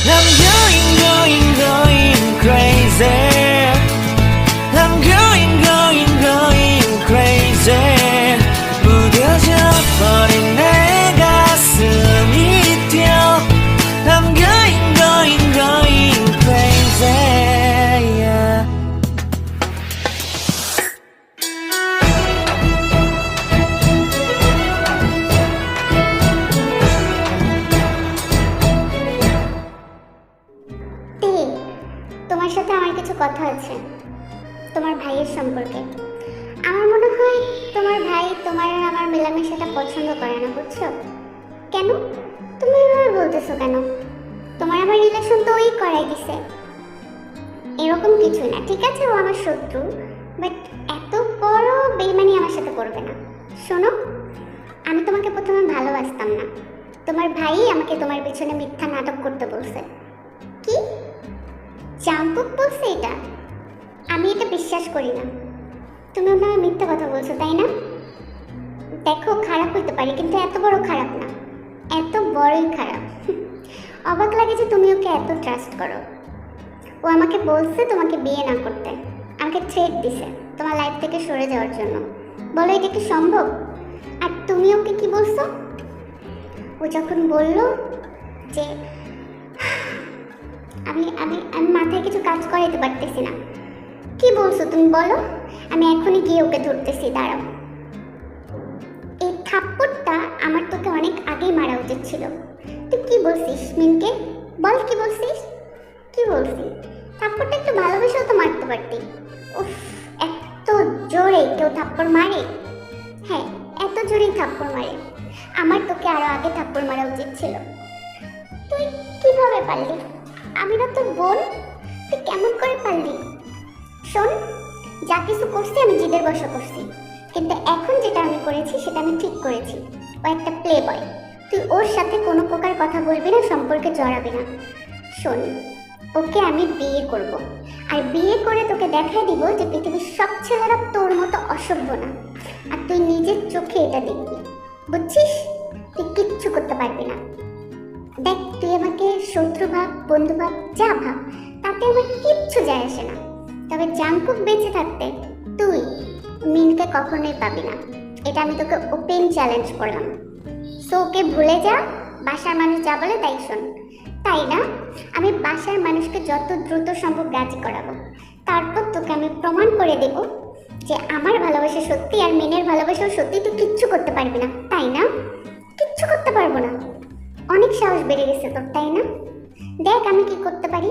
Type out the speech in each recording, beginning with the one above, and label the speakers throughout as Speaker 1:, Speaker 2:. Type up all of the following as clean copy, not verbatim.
Speaker 1: I'm going crazy. I'm going crazy. 무뎌져 버린 내 가슴이 뛰어. I'm going crazy. Yeah.
Speaker 2: তোমার সাথে আমার কিছু কথা আছে তোমার ভাইয়ের সম্পর্কে। আমার মনে হয় তোমার ভাই তোমার আর আমার মেলামেশাটা পছন্দ করে না, বুঝছো? কেন তুমি এভাবে বলতেছো কেন? তোমার আমার রিলেশন তো ওই করাই দিছে। এরকম কিছু না, ঠিক আছে, ও আমার শত্রু, বাট এত বড় বেইমানি আমার সাথে করবে না। শোনো, আমি তোমাকে প্রথমে ভালোবাসতাম না, তোমার ভাই আমাকে তোমার পেছনে মিথ্যা নাটক করতে বলছে। কি জাঙ্কুক বলছে এটা? আমি এটা বিশ্বাস করি না। তুমি ওনার মিথ্যা কথা বলছো, তাই না? দেখো, খারাপ হইতে পারে, কিন্তু এত বড় খারাপ না, এত বড়ই খারাপ। অবাক লাগে যে তুমি ওকে এত ট্রাস্ট করো। ও আমাকে বলছে তোমাকে বিয়ে না করতে, আমাকে থ্রেট দিছে তোমার লাইফ থেকে সরে যাওয়ার জন্য। বলো, এটা কি সম্ভব? আর তুমি ওকে কি বলছো? ও যখন বললো যে আমি আমি আমি মাথায় কিছু কাজ করাইতে পারতেছি না। কি বলছো তুমি, বলো, আমি এখনই গিয়ে ওকে ধরতেছি, দাঁড়াও। এই থাপ্পড়টা আমার তোকে অনেক আগেই মারা উচিত ছিল। তুই কি বলছিস মিনকে? বল, কি বলছিস? কি বলছিস? থাপ্পড়টা একটু ভালোবেসেও তো মারতে পারতি। উফ, এত জোরে কেউ থাপ্পড় মারে? হ্যাঁ, এত জোরেই থাপ্পড় মারে। আমার তোকে আরো আগে থাপ্পড় মারা উচিত ছিল। তুই কিভাবে পারলি? আমি না তোর বোন, তুই কেমন করে পারলি? শোন, যা কিছু করছি আমি জিদের বশে করছি, কিন্তু এখন যেটা আমি করেছি সেটা আমি ঠিক করেছি। ও একটা প্লে বয়, তুই ওর সাথে কোনো প্রকার কথা বলবি না, সম্পর্কে জড়াবি না। শোন, ওকে আমি বিয়ে করব, আর বিয়ে করে তোকে দেখাই দিব যে পৃথিবীর সব ছেলেরা তোর মতো অসভ্য না, আর তুই নিজের চোখে এটা দেখবি, বুঝছিস? তুই কিচ্ছু করতে পারবি না। দেখ, তুই আমাকে শত্রু ভাব, বন্ধু ভাব, যা ভাব, তাতে আমার কিচ্ছু যায় আসে না, তবে জাঙ্কুক বেঁচে থাকতে তুই মিনকে কখনোই পাবি না। এটা আমি তোকে ওপেন চ্যালেঞ্জ করলাম। সো ওকে ভুলে যা, বাসার মানুষ যা বলে তাই শোন। তাই না? আমি বাসার মানুষকে যত দ্রুত সম্ভব রাজি করাবো, তারপর তোকে আমি প্রমাণ করে দেব যে আমার ভালোবাসা সত্যি আর মিনের ভালোবাসাও সত্যি। তুই কিচ্ছু করতে পারবি না, তাই না? কিচ্ছু করতে পারবো না? অনেক সাহস বেড়ে গেছে তোর, তাই না? দেখ আমি কি করতে পারি।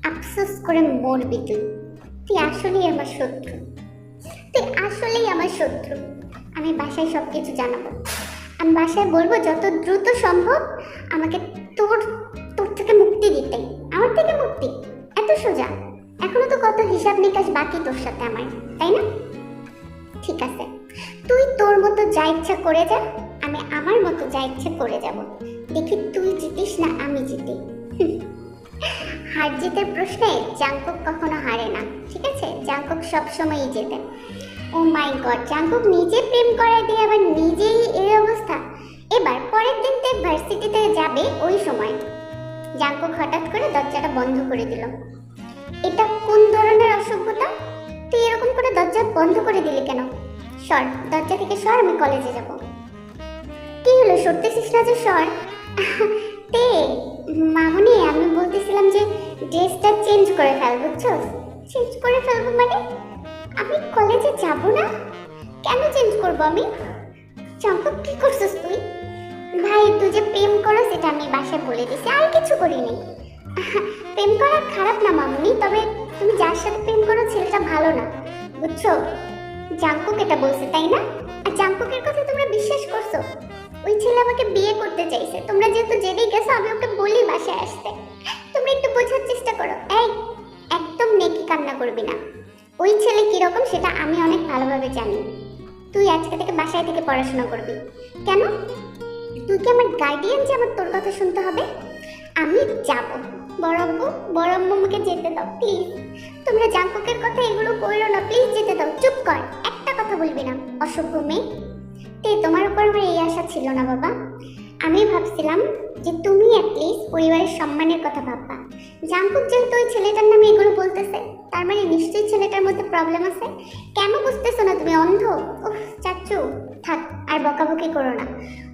Speaker 2: আফসোস করে মরবি তুই। তুই আসলেই আমার শত্রু, তুই আসলেই আমার শত্রু। আমি বাসায় সব কিছু জানাবো। আমি বাসায় বলবো যত দ্রুত সম্ভব আমাকে তোর তোর থেকে মুক্তি দিতে। আমার থেকে মুক্তি? এত সোজা? এখনো তো কত হিসাব নিকাশ বাকি তোর সাথে আমার, তাই না? ঠিক আছে, তুই তোর মতো যা ইচ্ছা করে যা, আমি আমার মতো যা ইচ্ছা করে যাব। দেখি তুই জিতিস না আমি জিতি। হার জিতের প্রশ্নে জাঙ্কুক কখনো হারে না, ঠিক আছে? জাঙ্কুক সবসময়ই জেতে। ও মাই গড, জাঙ্কুক নিজে প্রেম করায় দিয়ে আবার নিজেই এই অবস্থা। এবার পরের দিন তে ভার্সিটিতে যাবে, ওই সময় জাঙ্কুক হঠাৎ করে দরজাটা বন্ধ করে দিল। এটা কোন ধরনের অসভ্যতা? তুই এরকম করে দরজা বন্ধ করে দিলি কেন? সর, দরজা থেকে সর, আমি কলেজে যাব। কি হলো, সরতেছিস না যে? সর। তে মামুনি, আমি বলতেছিলাম যে ড্রেসটা চেঞ্জ করে ফেল, বুঝছো? চেঞ্জ করে ফেলবো মানে? আমি কলেজে যাব না? কেন চেঞ্জ করবো আমি? চম্পক, কি করছিস তুই? ভাই, তুই যে প্রেম করো সেটা আমি বাসায় বলে দিছি, আর কিছু করিনি। প্রেম করা খারাপ না মামুনি, তবে তুমি যার সাথে প্রেম করো ছেলেটা ভালো না, বুঝছো? জাঙ্কুক এটা বলছে, তাই না? আর জাঙ্কুকের কথা তোমরা বিশ্বাস করছো? ওই ছেলে আমাকে বিয়ে করতে চাইছে, তোমরা যেহেতু জেনেই গেছো আমি ওকে বলি বাসায় আসতে। তোমরা একটু বোঝার চেষ্টা করো। এই, একদম নেকি কান্না করবি না। ওই ছেলে কিরকম সেটা আমি অনেক ভালোভাবে জানি। তুই আজকে থেকে বাসায় থেকে পড়াশোনা করবি। কেন? তুই কি আমার গার্ডিয়ান যে আমার তোর কথা শুনতে হবে? আমি যাব। বড় আম্মু আমাকে যেতে দাও প্লিজ। তোমরা জাঙ্কুকের কথা এগুলো কইরো না, প্লিজ যেতে দাও। চুপ কর, একটা কথা বলবি না, অসভ্য মেয়ে। তে তোমার উপর আমার এই আশা ছিল না বাবা। আমি ভাবছিলাম যে তুমি অ্যাটলিস্ট পরিবারের সম্মানের কথা ভাববা। জাঙ্কুক যেহেতু ওই ছেলেটার নামে এগুলো বলতেছে, তার মানে নিশ্চয়ই ছেলেটার মধ্যে প্রবলেম আছে। কেন বুঝতেছো না তুমি অন্ধ? উফ চাচ্চু, থাক আর বকাবকি করো না।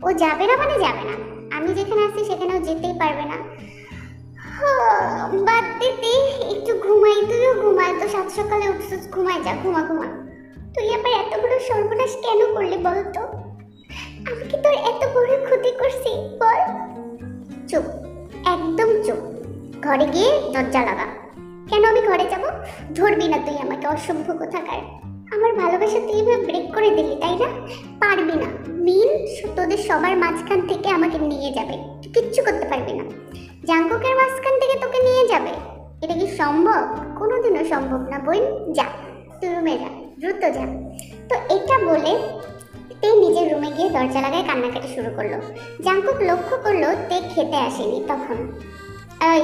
Speaker 2: ও যাবে না মানে যাবে না, আমি যেখানে আছি সেখানেও যেতেই পারবে না। বাদ দিতে একটু ঘুমাই, তুইও ঘুমাই, তো সাত সকালে উঠছিস, ঘুমাই যা, ঘুমা ঘুমা। তুই আবার এত বড় সর্বনাশ কেন করলি বলতো? আমি কি তোর এত বড় ক্ষতি করছি বল? চুপ, একদম চুপ। ঘরে গিয়ে দরজা লাগা। কেন আমি ঘরে যাব? ধরবি না তুই আমাকে, অসভ্য কোথাকার। আমার ভালোবাসা তুই এভাবে ব্রেক করে দিলি, তাই না? পারবি না। মিন তোদের সবার মাঝখান থেকে আমাকে নিয়ে যাবে, তুই কিচ্ছু করতে পারবি না। জাঙ্কুকের মাঝখান থেকে তোকে নিয়ে যাবে, এটা কি সম্ভব? কোনোদিনও সম্ভব না বোন। যা তুই রুমে যা, দ্রুত যা। তো এটা বলে তে নিজের রুমে গিয়ে দরজা লাগায় কান্নাকাটি শুরু করলো। জাঙ্কুক লক্ষ্য করলো তে খেতে আসেনি তখন। এই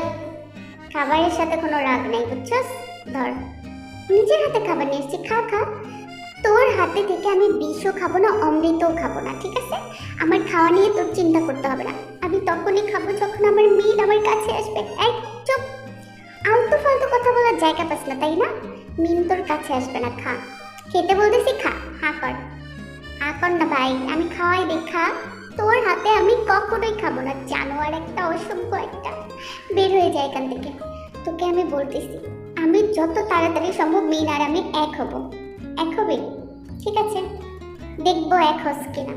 Speaker 2: খাবারের সাথে কোনো রাগ নাই, বুঝছস? ধর, নিজের হাতে খাবার নিয়ে এসেছি, খা খা। তোর হাতে থেকে আমি বিষও খাবো না, অমৃতও খাবো না, ঠিক আছে? আমার খাওয়া নিয়ে তোর চিন্তা করতে হবে না। আমি তখনই খাবো যখন আমার মিল আমার কাছে আসবে। এই চুপ, আলতু ফালতু কথা বলার জায়গা পাস না, তাই না? মিন তোর কাছে আসবে না, খা। খেতে বলতেছি, খা। হা কর, হা কর না ভাই, আমি খাওয়াই দে, খা। তোর হাতে আমি কখনোই খাবো না, জানোয়ার একটা, অসভ্য একটা। বের হয়ে যায় এখান থেকে। তোকে আমি বলতেছি, আমি যত তাড়াতাড়ি সম্ভব মিন আর আমি এক হব। এক হবে, ঠিক আছে? দেখবো এক হস কিনা।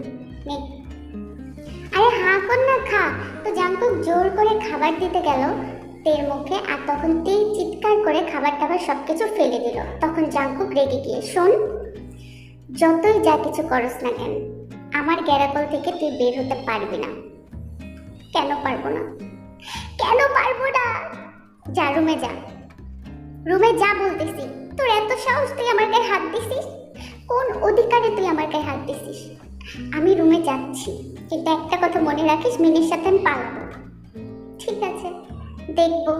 Speaker 2: নে, আরে হা কর না, খা। তো জাঙ্কুক জোর করে খাবার দিতে গেল তের মুখে, আর তখন তে চিৎকার করে খাবার টাবার সবকিছু ফেলে দিল। তখন জাঙ্কুক রেগে গিয়ে, শোন, যতই যা কিছু করস না কেন, আমার গ্যারাকল থেকে তুই বের হতে পারবি না। কেন পারবো না? কেন পারবো না? যা রুমে যা, রুমে যা বলতেছি। তোর এত সাহস, তুই আমার গায়ে হাত দিছিস? কোন অধিকারে তুই আমার গায়ে হাত দিছিস? আমি রুমে যাচ্ছি, কিন্তু একটা কথা মনে রাখিস, মিনের সাথে আমি পালাবো, ঠিক আছে? দেখবো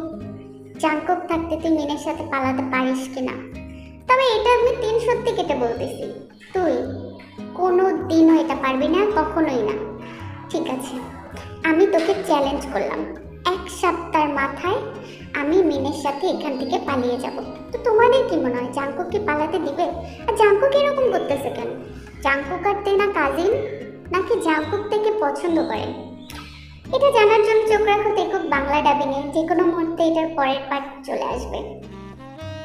Speaker 2: জাঙ্কুক থাকতে তুই মিনের সাথে পালাতে পারিস কিনা। তবে এটা আমি তিন সত্যি কেটে বলতেছি, তুই কোনো দিনও এটা পারবি না, কখনোই না, ঠিক আছে? আমি তোকে চ্যালেঞ্জ করলাম, এক সপ্তাহের মাথায় আমি মিনের সাথে এখান থেকে পালিয়ে যাব। তো তোমাদের কি মনে হয়, জাঙ্কুক কি পালাতে দিবে? আর জাঙ্কুক এরকম করতেছে কেন? জাঙ্কুক আর তে না কাজিন, নাকি জাঙ্কুক থেকে পছন্দ করে? এটা জানার জন্য চোখ রাখো দেখুক বাংলা ডাবিংয়ে, যে কোনো মুহূর্তে এটার পরের পার্ট চলে আসবে।